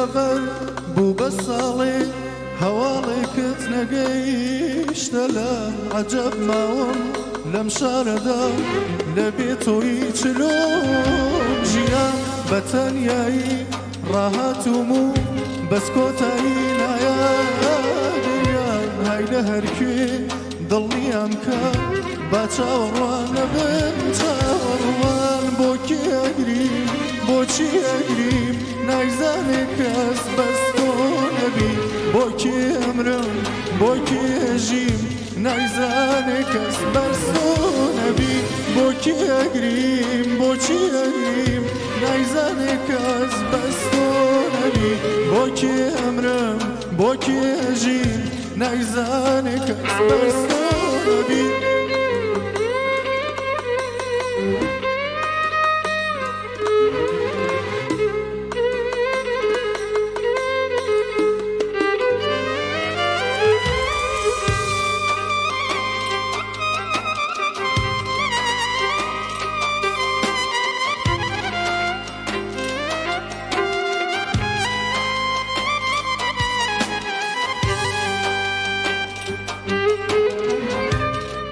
لبر بو بسالي هوالي كت نقيش دلا عجب ماوم لم شاردا لبيتوي چلوم جيا بتنياي راحتمو بسكوتاي نايا دريان هاي لهركي ضلني امكا بچاوروان بچاوروان بوكي اقريم بوچي اقريم نايزاني كاس بستو نبي بوكي امرم بوكي اجيم نايزاني كاس بستو نبي بوكي اقريم بوچي اقريم نايزاني كاس بستو نبي بوكي امرم بوكي اجيم نايزاني كاس بستو نبي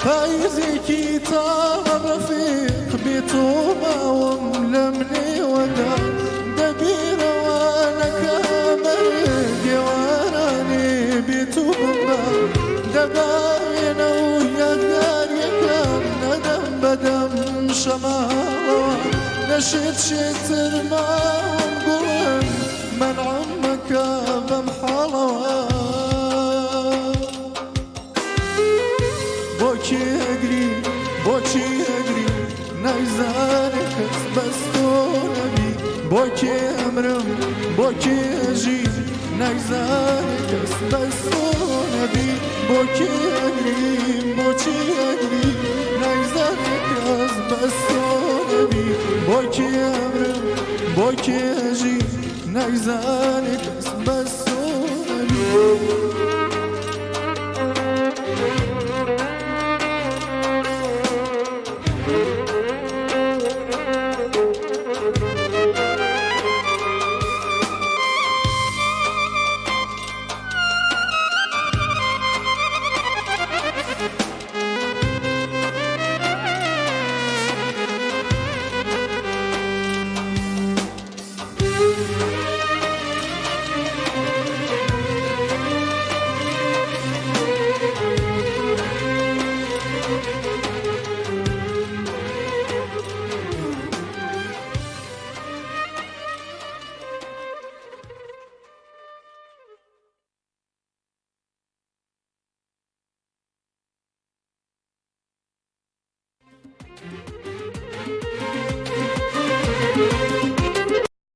فايزكي طاب رفيق بيتو ماوم لمني ودا دبيرة وانا كامل ديواناني بيتو بمبا دباينا ويا دار يكام ندم بدم شماوة نشد شتر ماوم قوم من عمك بمحالوة بوكي اقري بوكي اقري نايزانك بستو نبي بوكي امرم بوكي اجي نايزانك بستو نبي بوكي اقري بوكي اقري نايزانك بستو نبي بوكي امرم بوكي اجي نايزانك بستو نبي